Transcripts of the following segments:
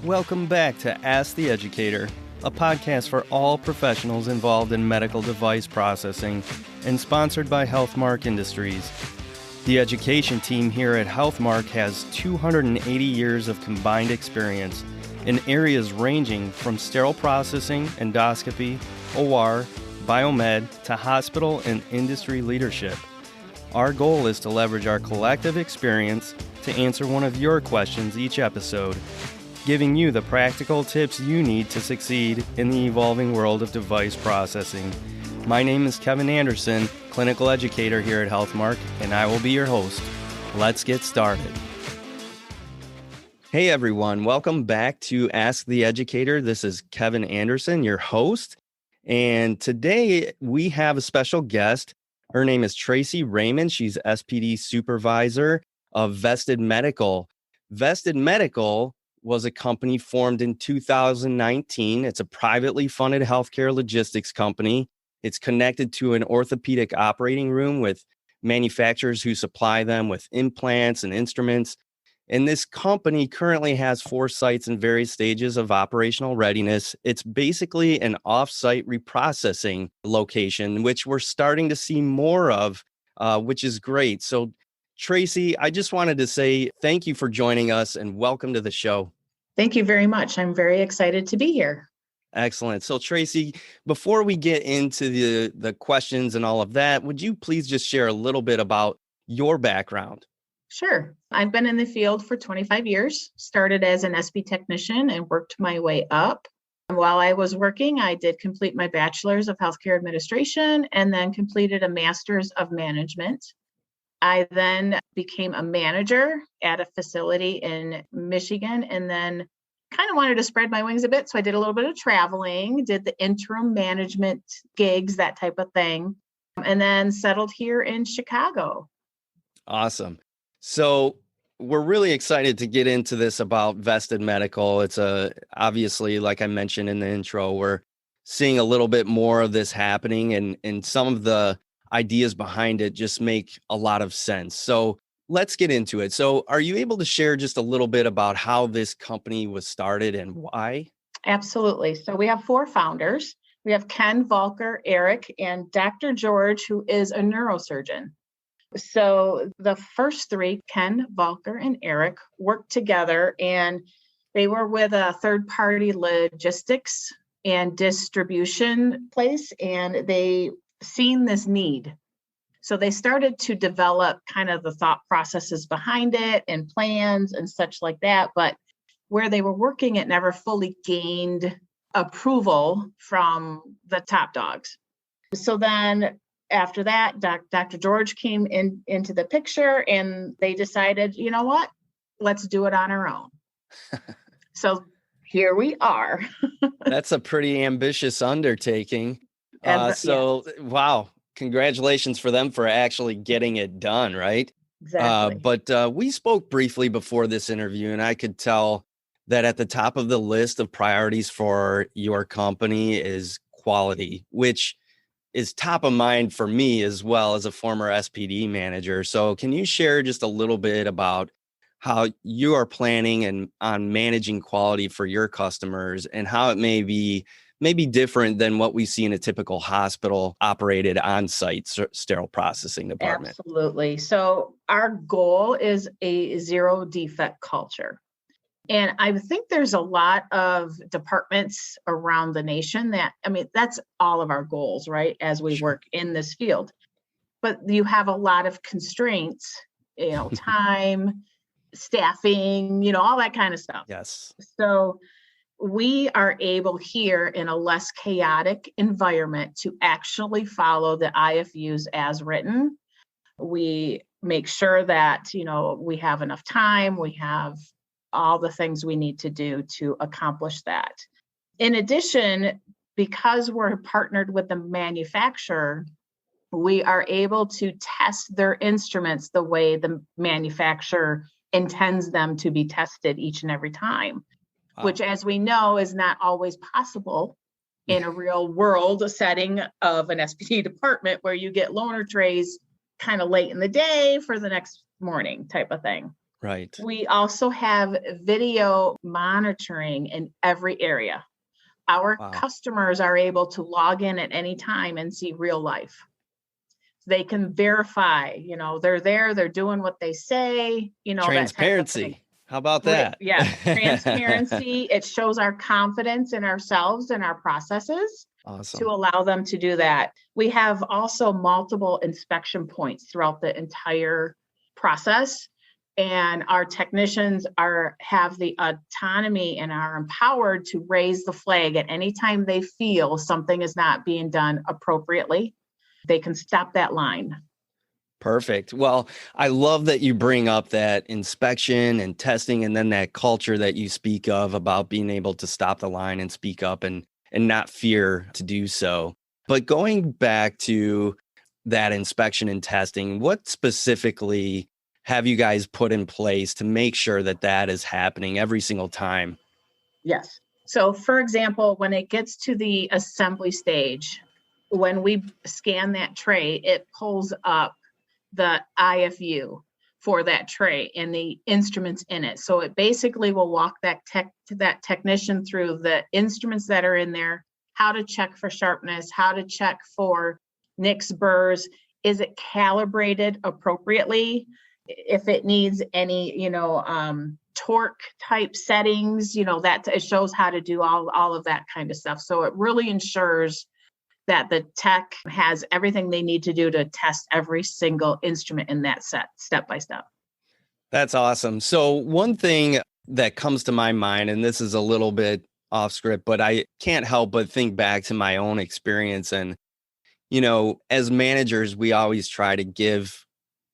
Welcome back to Ask the Educator, a podcast for all professionals involved in medical device processing and sponsored by Healthmark Industries. The education team here at Healthmark has 280 years of combined experience in areas ranging from sterile processing, endoscopy, OR, biomed, to hospital and industry leadership. Our goal is to leverage our collective experience to answer one of your questions each episode, giving you the practical tips you need to succeed in the evolving world of device processing. My name is Kevin Anderson, clinical educator here at Healthmark, and I will be your host. Let's get started. Hey everyone, welcome back to Ask the Educator. This is Kevin Anderson, your host, and today we have a special guest. Her name is Tracy Raymond. She's SPD supervisor of VestedMedical. VestedMedical was a company formed in 2019. It's a privately funded healthcare logistics company. It's connected to an orthopedic operating room with manufacturers who supply them with implants and instruments. And this company currently has 4 sites in various stages of operational readiness. It's basically an off-site reprocessing location, which we're starting to see more of, which is great. So Tracy, I just wanted to say thank you for joining us and welcome to the show. Thank you very much. I'm very excited to be here. Excellent. So Tracy, before we get into the questions and all of that, would you please just share a little bit about your background? Sure. I've been in the field for 25 years, started as an SP technician and worked my way up. While I was working, I did complete my bachelor's of healthcare administration and then completed a master's of management. I then became a manager at a facility in Michigan and then kind of wanted to spread my wings a bit. So I did a little bit of traveling, did the interim management gigs, that type of thing, and then settled here in Chicago. Awesome. So we're really excited to get into this about VestedMedical. It's obviously, like I mentioned in the intro, we're seeing a little bit more of this happening and some of the ideas behind it just make a lot of sense. So let's get into it. So are you able to share just a little bit about how this company was started and why? Absolutely. So we have 4 founders. We have Ken, Volker, Eric, and Dr. George, who is a neurosurgeon. So the first 3, Ken, Volker, and Eric, worked together, and they were with a third-party logistics and distribution place, and they seen this need. So they started to develop kind of the thought processes behind it and plans and such like that. But where they were working, it never fully gained approval from the top dogs. So then after that, Dr. George came into the picture and they decided, you know what, let's do it on our own. So here we are. That's a pretty ambitious undertaking. Wow. Congratulations for them for actually getting it done, right? Exactly. But we spoke briefly before this interview, and I could tell that at the top of the list of priorities for your company is quality, which is top of mind for me as well as a former SPD manager. So can you share just a little bit about how you are planning on managing quality for your customers and how it may be different than what we see in a typical hospital operated on-site sterile processing department? Absolutely. So our goal is a 0 defect culture. And I think there's a lot of departments around the nation that's all of our goals, right? As we work in this field, but you have a lot of constraints, time, staffing, all that kind of stuff. Yes. So we are able here in a less chaotic environment to actually follow the IFUs as written. We make sure that, we have enough time, we have all the things we need to do to accomplish that. In addition, because we're partnered with the manufacturer, we are able to test their instruments the way the manufacturer intends them to be tested each and every time. Wow. Which, as we know, is not always possible in a real world setting of an SPD department where you get loaner trays kind of late in the day for the next morning type of thing. Right. We also have video monitoring in every area. Our Wow. customers are able to log in at any time and see real life. They can verify, they're there, they're doing what they say, that type of thing. Transparency. How about that? Yes, transparency. It shows our confidence in ourselves and our processes to Awesome. allow them to do that. We have also multiple inspection points throughout the entire process. And our technicians have the autonomy and are empowered to raise the flag at any time they feel something is not being done appropriately. They can stop that line. Perfect. Well, I love that you bring up that inspection and testing and then that culture that you speak of about being able to stop the line and speak up and not fear to do so. But going back to that inspection and testing, what specifically have you guys put in place to make sure that that is happening every single time? Yes. So, for example, when it gets to the assembly stage, when we scan that tray, it pulls up the IFU for that tray and the instruments in it. So it basically will walk that technician through the instruments that are in there, how to check for sharpness, how to check for nicks, burrs. Is it calibrated appropriately? If it needs any, torque type settings, that it shows how to do all of that kind of stuff. So it really ensures that the tech has everything they need to do to test every single instrument in that set, step by step. That's awesome. So one thing that comes to my mind, and this is a little bit off script, but I can't help but think back to my own experience. And, as managers, we always try to give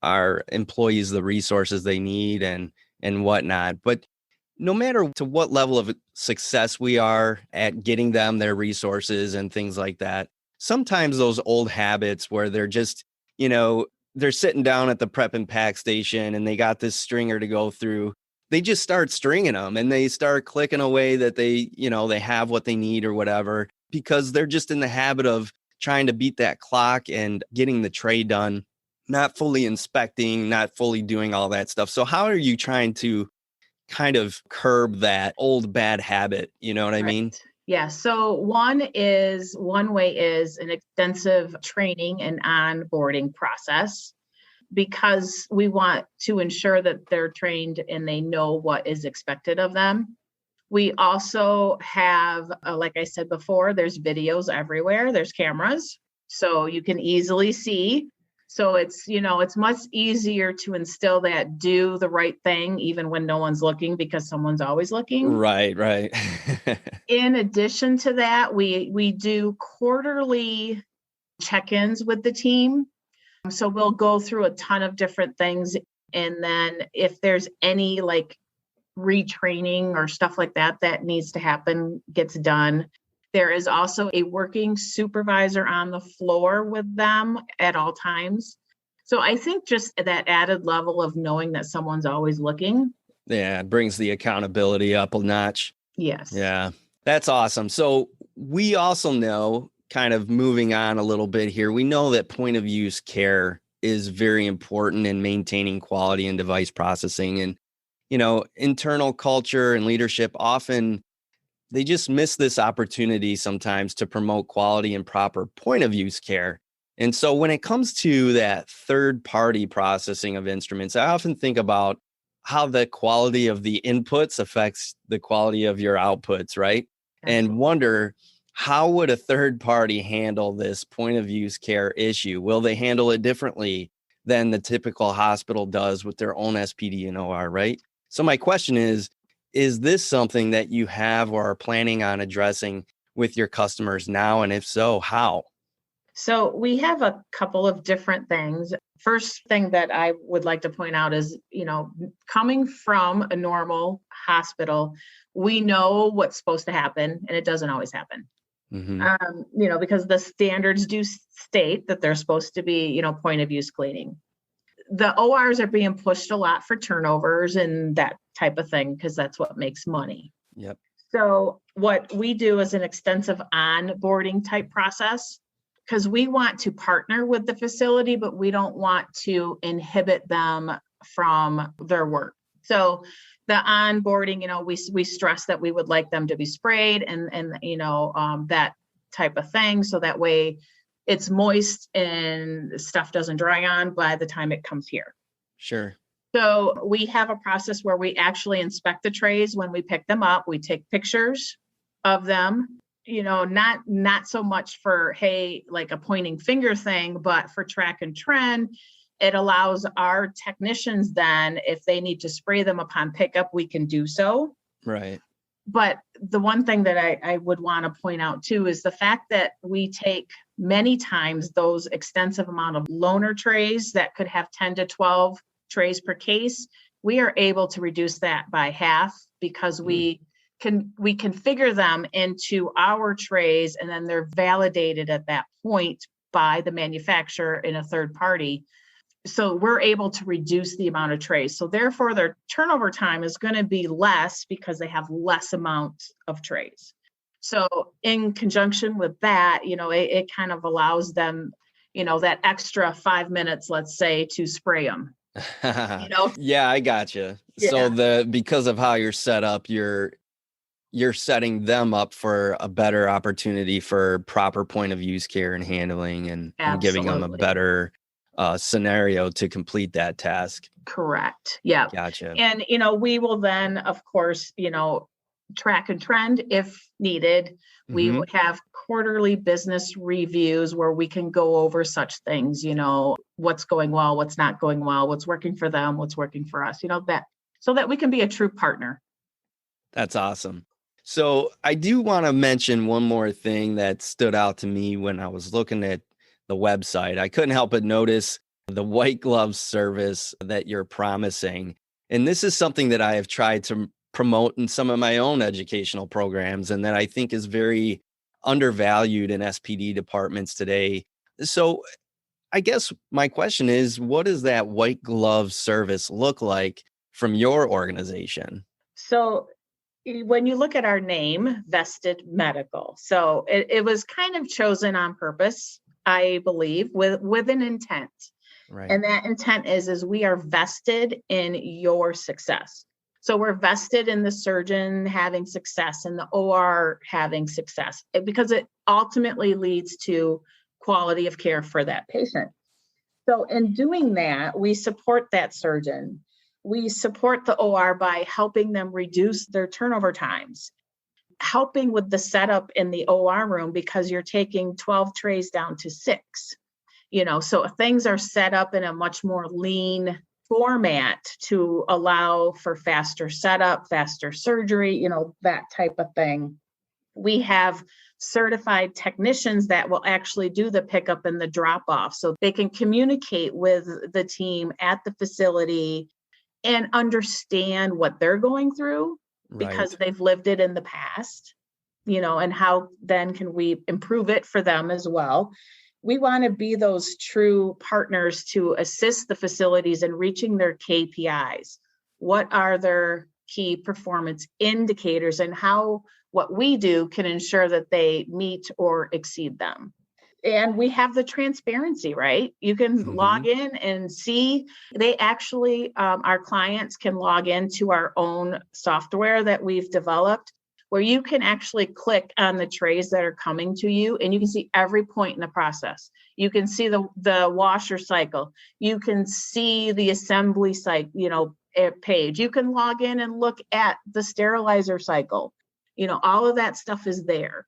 our employees the resources they need and whatnot. But no matter to what level of success we are at getting them their resources and things like that, sometimes those old habits where they're just, they're sitting down at the prep and pack station and they got this stringer to go through. They just start stringing them and they start clicking away that they have what they need or whatever, because they're just in the habit of trying to beat that clock and getting the tray done, not fully inspecting, not fully doing all that stuff. So how are you trying to kind of curb that old bad habit? You know what I mean? Right. Yeah. So one way is an extensive training and onboarding process, because we want to ensure that they're trained and they know what is expected of them. We also have, like I said before, there's videos everywhere. There's cameras, so you can easily see. So it's much easier to instill that do the right thing, even when no one's looking, because someone's always looking. Right, right. In addition to that, we do quarterly check-ins with the team. So we'll go through a ton of different things. And then if there's any like retraining or stuff like that that needs to happen, gets done. There is also a working supervisor on the floor with them at all times. So I think just that added level of knowing that someone's always looking. Yeah, it brings the accountability up a notch. Yes. Yeah, that's awesome. So we also know, kind of moving on a little bit here, we know that point of use care is very important in maintaining quality in device processing. And, internal culture and leadership often, they just miss this opportunity sometimes to promote quality and proper point of use care. And so when it comes to that third party processing of instruments, I often think about how the quality of the inputs affects the quality of your outputs, right? And wonder, how would a third party handle this point of use care issue? Will they handle it differently than the typical hospital does with their own SPD and OR, right? So my question is this something that you have or are planning on addressing with your customers now? And if so, how? So we have a couple of different things. First thing that I would like to point out is, coming from a normal hospital, we know what's supposed to happen, and it doesn't always happen. Mm-hmm. Because the standards do state that they're supposed to be, point of use cleaning. The ORs are being pushed a lot for turnovers and that type of thing, because that's what makes money. Yep. So what we do is an extensive onboarding type process, because we want to partner with the facility, but we don't want to inhibit them from their work. So the onboarding, we stress that we would like them to be sprayed and that type of thing. So that way it's moist and stuff doesn't dry on by the time it comes here. Sure. So we have a process where we actually inspect the trays when we pick them up. We take pictures of them, not so much for, hey, like a pointing finger thing, but for track and trend. It allows our technicians then, if they need to spray them upon pickup, we can do so. Right. But the one thing that I would want to point out too is the fact that we take many times those extensive amount of loaner trays that could have 10 to 12 trays per case. We are able to reduce that by half because we configure them into our trays, and then they're validated at that point by the manufacturer in a third party. So we're able to reduce the amount of trays. So therefore their turnover time is going to be less because they have less amount of trays. So in conjunction with that, it kind of allows them, that extra 5 minutes, let's say, to spray them. Yeah, I gotcha. Yeah. So because of how you're set up, you're setting them up for a better opportunity for proper point of use care and handling and giving them a better scenario to complete that task. Correct. Yeah. Gotcha. And, we will then, of course, track and trend if needed. We would have quarterly business reviews where we can go over such things, what's going well, what's not going well, what's working for them, what's working for us, that so that we can be a true partner. That's awesome. So I do want to mention one more thing that stood out to me when I was looking at the website. I couldn't help but notice the white glove service that you're promising. And this is something that I have tried to promote in some of my own educational programs and that I think is very undervalued in SPD departments today. So I guess my question is, what does that white glove service look like from your organization? So when you look at our name, VestedMedical, so it was kind of chosen on purpose, I believe, with an intent. Right. And that intent is we are vested in your success. So we're vested in the surgeon having success and the OR having success because it ultimately leads to quality of care for that patient. So in doing that, we support that surgeon. We support the OR by helping them reduce their turnover times, helping with the setup in the OR room because you're taking 12 trays down to 6. So things are set up in a much more lean format to allow for faster setup, faster surgery, that type of thing. We have certified technicians that will actually do the pickup and the drop off so they can communicate with the team at the facility and understand what they're going through because they've lived it in the past, and how then can we improve it for them as well. We want to be those true partners to assist the facilities in reaching their KPIs. What are their key performance indicators and how what we do can ensure that they meet or exceed them. And we have the transparency, right? You can log in and see. They actually, our clients can log into our own software that we've developed where you can actually click on the trays that are coming to you and you can see every point in the process. You can see the washer cycle. You can see the assembly cycle, page. You can log in and look at the sterilizer cycle. All of that stuff is there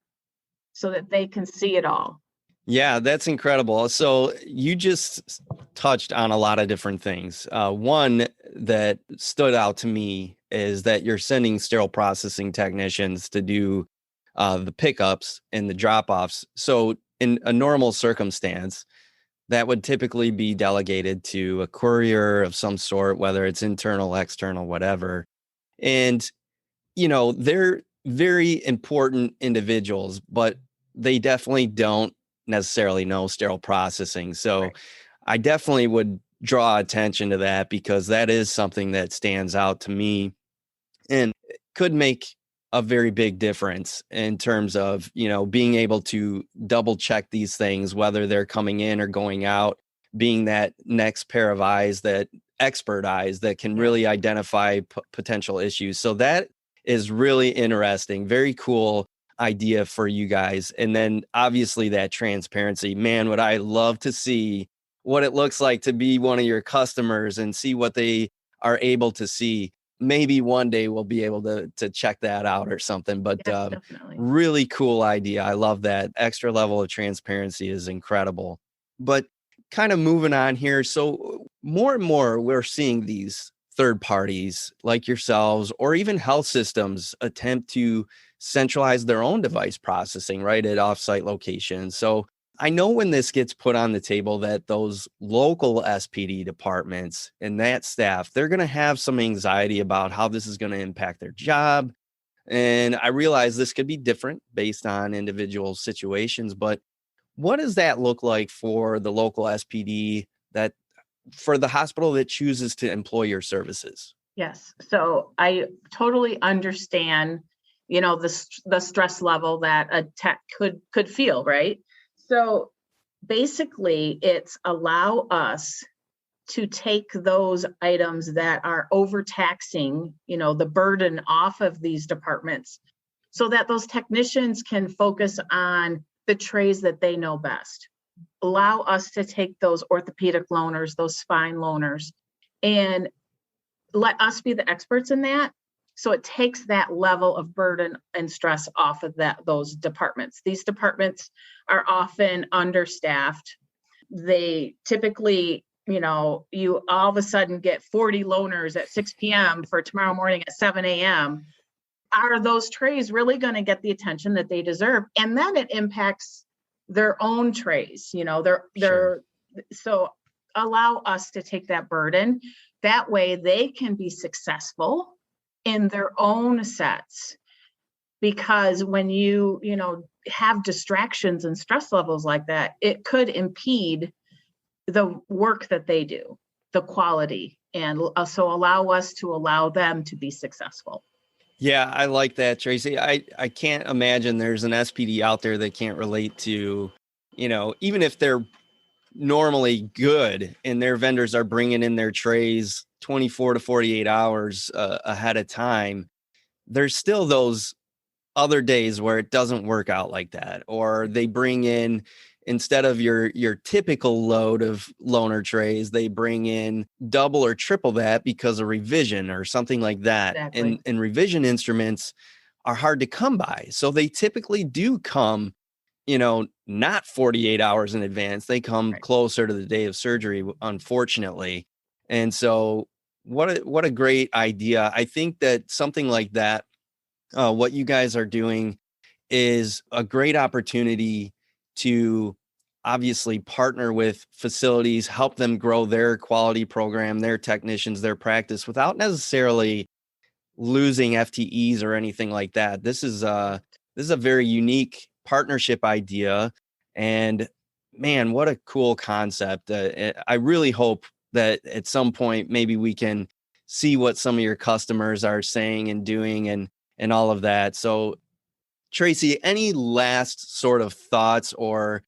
so that they can see it all. Yeah, that's incredible. So you just touched on a lot of different things. One that stood out to me is that you're sending sterile processing technicians to do the pickups and the drop-offs. So in a normal circumstance, that would typically be delegated to a courier of some sort, whether it's internal, external, whatever. And, they're very important individuals, but they definitely don't necessarily know sterile processing. So I definitely would draw attention to that because that is something that stands out to me and could make a very big difference in terms of, being able to double check these things, whether they're coming in or going out, being that next pair of eyes that expert eyes that can really identify potential issues. So that is really interesting. Very cool idea for you guys. And then obviously that transparency, man, would I love to see what it looks like to be one of your customers and see what they are able to see. Maybe one day we'll be able to check that out or something, but Yes, definitely. really cool idea. I love that. Extra level of transparency is incredible. But kind of moving on here. So more and more we're seeing these third parties like yourselves or even health systems attempt to centralize their own device processing right at offsite locations. So I know when this gets put on the table that those local SPD departments and that staff, they're going to have some anxiety about how this is going to impact their job. And I realize this could be different based on individual situations, but what does that look like for the local SPD that for the hospital that chooses to employ your services? Yes. So I totally understand, the stress level that a tech could feel, right? So basically it's allow us to take those items that are overtaxing, the burden off of these departments so that those technicians can focus on the trays that they know best. Allow us to take those orthopedic loaners, those spine loaners, and let us be the experts in that. So it takes that level of burden and stress off of those departments. These departments are often understaffed. They typically, you all of a sudden get 40 loaners at 6 p.m. for tomorrow morning at 7 a.m. Are those trays really going to get the attention that they deserve? And then it impacts their own trays, so allow us to take that burden. That way they can be successful in their own sets. Because when you have distractions and stress levels like that, it could impede the work that they do, the quality, and so allow them to be successful. Yeah, I like that, Tracy. I can't imagine there's an SPD out there that can't relate to, even if they're normally good and their vendors are bringing in their trays 24 to 48 hours ahead of time, there's still those other days where it doesn't work out like that, or they bring in, instead of your typical load of loaner trays, they bring in double or triple that because of revision or something like that. Exactly. And revision instruments are hard to come by. So they typically do come, not 48 hours in advance. They come closer to the day of surgery, unfortunately. And so what a great idea. I think that something like that, what you guys are doing is a great opportunity to obviously partner with facilities, help them grow their quality program, their technicians, their practice without necessarily losing FTEs or anything like that. This is a very unique partnership idea, and man, what a cool concept. I really hope that at some point maybe we can see what some of your customers are saying and doing and all of that. So Tracy, any last sort of thoughts or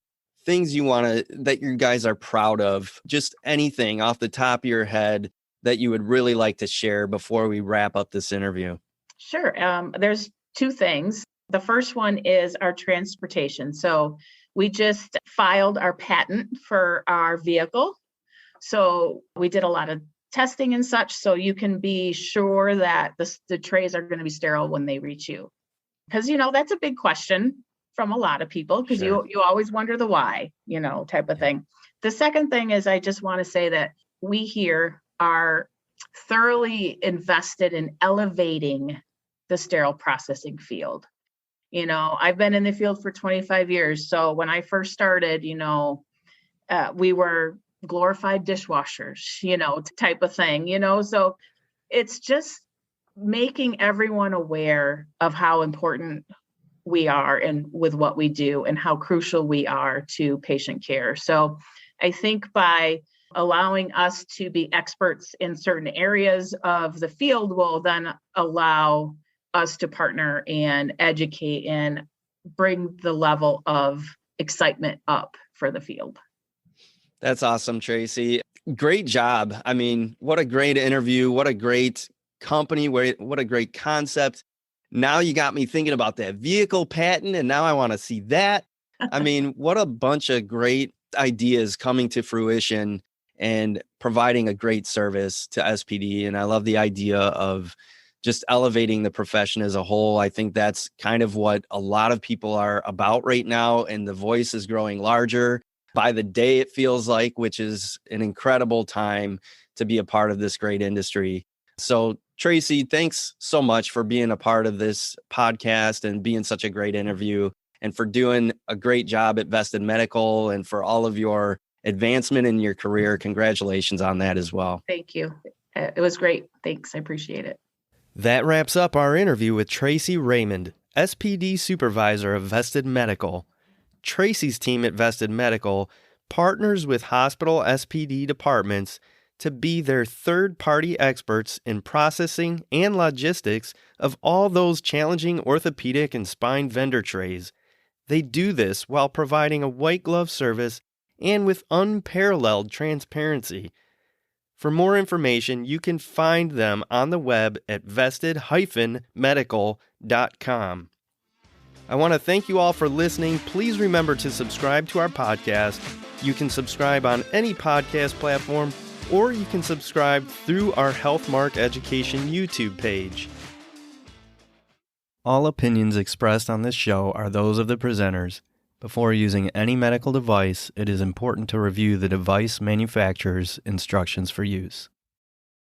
things that you guys are proud of? Just anything off the top of your head that you would really like to share before we wrap up this interview? Sure. There's two things. The first one is our transportation. So we just filed our patent for our vehicle. So we did a lot of testing and such, so you can be sure that the trays are going to be sterile when they reach you. Because, that's a big question from a lot of people, because you always wonder the why, type of thing. The second thing is I just want to say that we here are thoroughly invested in elevating the sterile processing field. I've been in the field for 25 years. So when I first started, we were glorified dishwashers, type of thing, so it's just making everyone aware of how important we are and with what we do and how crucial we are to patient care. So I think by allowing us to be experts in certain areas of the field will then allow us to partner and educate and bring the level of excitement up for the field. That's awesome, Tracy. Great job. I mean, what a great interview. What a great company. What a great concept. Now you got me thinking about that vehicle patent, and now I want to see that. I mean, what a bunch of great ideas coming to fruition and providing a great service to SPD. And I love the idea of just elevating the profession as a whole. I think that's kind of what a lot of people are about right now. And the voice is growing larger by the day, it feels like, which is an incredible time to be a part of this great industry. So, Tracy, thanks so much for being a part of this podcast and being such a great interview, and for doing a great job at VestedMedical, and for all of your advancement in your career. Congratulations on that as well. Thank you. It was great. Thanks. I appreciate it. That wraps up our interview with Tracy Raymond, SPD Supervisor of VestedMedical. Tracy's team at VestedMedical partners with hospital SPD departments to be their third-party experts in processing and logistics of all those challenging orthopedic and spine vendor trays. They do this while providing a white glove service and with unparalleled transparency. For more information, you can find them on the web at vested-medical.com. I want to thank you all for listening. Please remember to subscribe to our podcast. You can subscribe on any podcast platform, or you can subscribe through our HealthMark Education YouTube page. All opinions expressed on this show are those of the presenters. Before using any medical device, it is important to review the device manufacturer's instructions for use.